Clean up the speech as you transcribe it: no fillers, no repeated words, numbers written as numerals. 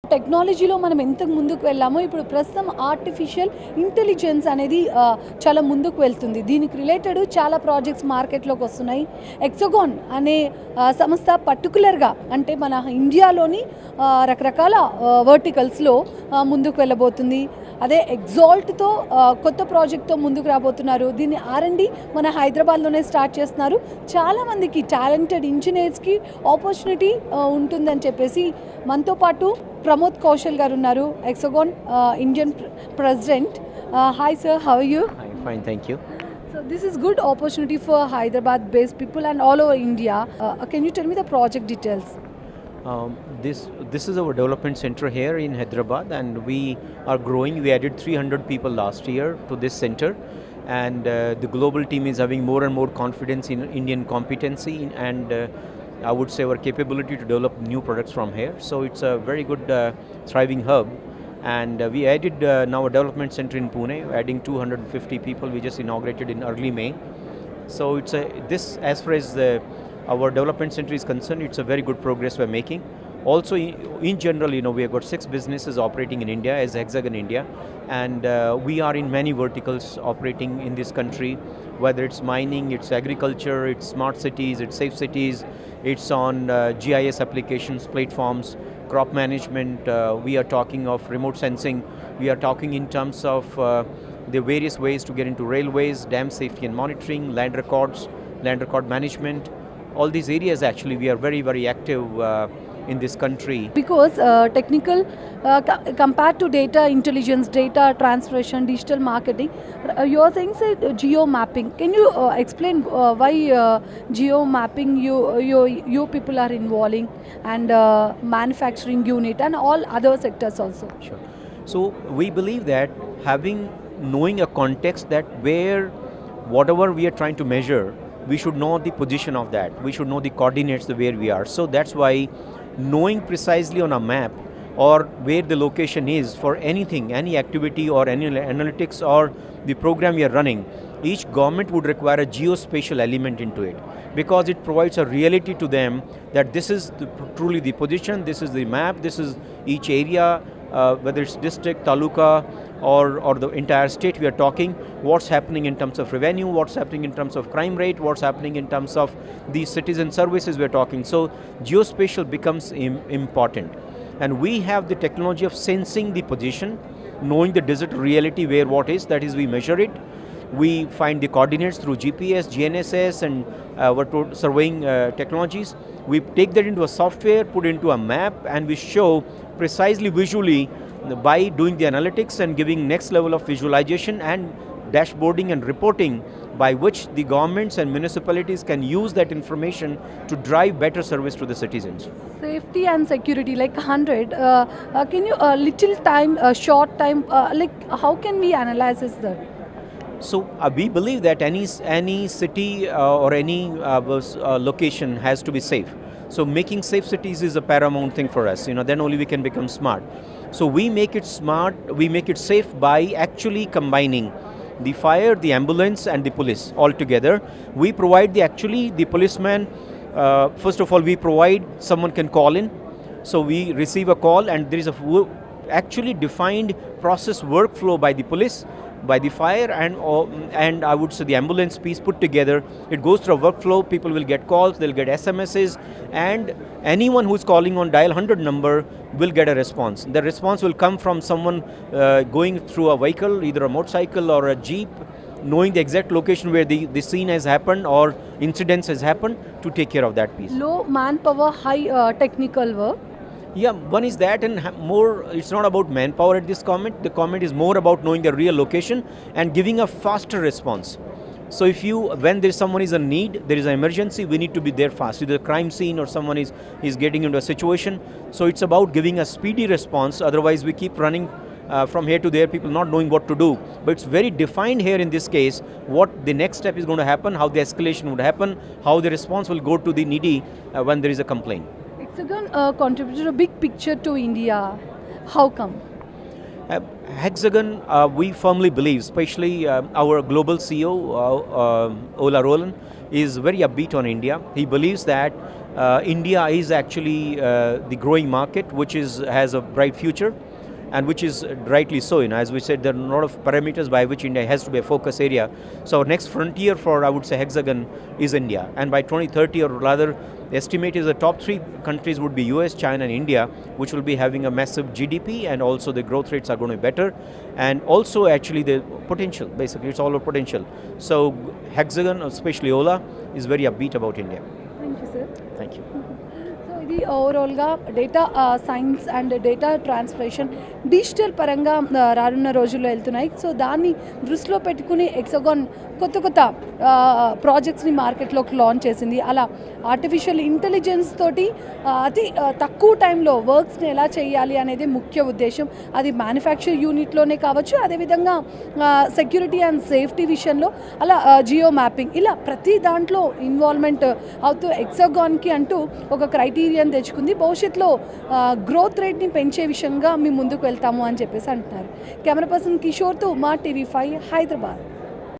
టెక్నాలజీలో మనం ఎంత ముందుకు వెళ్ళామో ఇప్పుడు ప్రస్తుతం ఆర్టిఫిషియల్ ఇంటెలిజెన్స్ అనేది చాలా ముందుకు వెళ్తుంది. దీనికి రిలేటెడ్ చాలా ప్రాజెక్ట్స్ మార్కెట్లోకి వస్తున్నాయి. హెక్సగాన్ అనే సంస్థ పర్టికులర్గా అంటే మన ఇండియాలోని రకరకాల వర్టికల్స్లో ముందుకు వెళ్ళబోతుంది. అదే ఎగ్జాల్ట్తో కొత్త ప్రాజెక్ట్తో ముందుకు రాబోతున్నారు. దీన్ని R&D మన హైదరాబాద్లోనే స్టార్ట్ చేస్తున్నారు. చాలామందికి టాలెంటెడ్ ఇంజనీర్స్కి ఆపర్చునిటీ ఉంటుందని చెప్పేసి మనతో పాటు Pramod Kaushik garu unnaru, Hexagon Indian President. Hi sir, how are you? Hi, fine, thank you. So this is good opportunity for Hyderabad-based people and all over India. Can you tell me the project details? This is our development center here in Hyderabad, and we are growing. We added 300 people last year to this center, and the global team is having more and more confidence in Indian competency and I would say our capability to develop new products from here. So it's a very good thriving hub, and we added now a development center in Pune, adding 250 people. We just inaugurated in early May. So it's as far as our development center is concerned, it's a very good progress we're making. Also, in general, we have got 6 businesses operating in India as Hexagon India, and we are in many verticals operating in this country, whether it's mining, it's agriculture, it's smart cities, it's safe cities, it's on GIS applications, platforms, crop management. We are talking of remote sensing. We are talking in terms of the various ways to get into railways, dam safety and monitoring, land record management. All these areas actually we are very, very active in this country. Because technical compared to data intelligence, data transformation, digital marketing, you are saying geo mapping. Can you explain why geo mapping you people are involving, and manufacturing unit and all other sectors also? Sure. So we believe that knowing a context that where whatever we are trying to measure, we should know the position of that. We should know the coordinates where we are. So that's why knowing precisely on a map or where the location is for anything, any activity or any analytics or the program we are running, each government would require a geospatial element into it, because it provides a reality to them that this is truly the position, this is the map, this is each area, whether it's district, taluka, or the entire state we are talking, what's happening in terms of revenue, what's happening in terms of crime rate, what's happening in terms of the citizen services we are talking. So geospatial becomes important. And we have the technology of sensing the position, knowing the digital reality where what is, that is we measure it. We find the coordinates through GPS, GNSS and surveying technologies. We take that into a software, put it into a map, and we show precisely visually by doing the analytics and giving next level of visualization and dashboarding and reporting, by which the governments and municipalities can use that information to drive better service to the citizens. Safety and security, like 100. Can you short time, like how can we analyze that? So we believe that any city or any location has to be safe. So making safe cities is a paramount thing for us. Then only we can become smart. So we make it smart, we make it safe by actually combining the fire, the ambulance and the police all together. We provide the policeman, first of all we provide, someone can call in. So we receive a call and there is a actually defined process workflow by the police, by the fire and I would say the ambulance piece put together. It goes through a workflow, people will get calls, they'll get SMSs, and anyone who's calling on dial 100 number will get a response. The response will come from someone going through a vehicle, either a motorcycle or a jeep, knowing the exact location where the scene has happened or incidents has happened, to take care of that piece. Low manpower, high technical work. Yeah, one is that, and more, it's not about manpower at this comment. The comment is more about knowing the real location and giving a faster response. So when someone is in need, there is an emergency, we need to be there fast. Either a crime scene or someone is getting into a situation. So it's about giving a speedy response. Otherwise we keep running from here to there, people not knowing what to do. But it's very defined here in this case, what the next step is going to happen, how the escalation would happen, how the response will go to the needy when there is a complaint. Hexagon contributed a big picture to India. How come? Hexagon, we firmly believe, especially our global CEO, Ola Roland, is very upbeat on India. He believes that India is actually the growing market, which has a bright future, and which is rightly so. As we said, there are a lot of parameters by which India has to be a focus area. So our next frontier for, I would say, Hexagon is India, and by 2030, or rather, the estimate is the top 3 countries would be US, China and India, which will be having a massive GDP, and also the growth rates are going to be better, and also actually the potential, basically it's all about potential. So Hexagon, especially Ola, is very upbeat about India. Thank you, sir. Thank you. So ఇది ఓవరాల్గా data science and data transformation digital పరంగా రానున్న రోజుల్లో వెళ్తున్నాయి. So దాన్ని దృష్టిలో పెట్టుకుని ఎక్సగాన్ కొత్త ప్రాజెక్ట్స్ని మార్కెట్లోకి లాంచ్ చేసింది. అలా ఆర్టిఫిషియల్ ఇంటెలిజెన్స్ తోటి అతి తక్కువ టైంలో వర్క్స్ని ఎలా చేయాలి అనేది ముఖ్య ఉద్దేశం. అది మ్యానుఫ్యాక్చర్ యూనిట్లోనే కావచ్చు, అదేవిధంగా సెక్యూరిటీ అండ్ సేఫ్టీ విషయంలో, అలా జియో మ్యాపింగ్, ఇలా ప్రతి దాంట్లో ఇన్వాల్వ్మెంట్ అవుతూ ఎక్సగాన్కి అంటూ ఒక క్రైటీరియాని తెచ్చుకుంది. భవిష్యత్తులో గ్రోత్ రేట్ని పెంచే విషయంగా మేము ముందుకు వెళ్తాము అని చెప్పేసి అంటున్నారు. కెమెరా పర్సన్ కిషోర్తో మా TV5 హైదరాబాద్.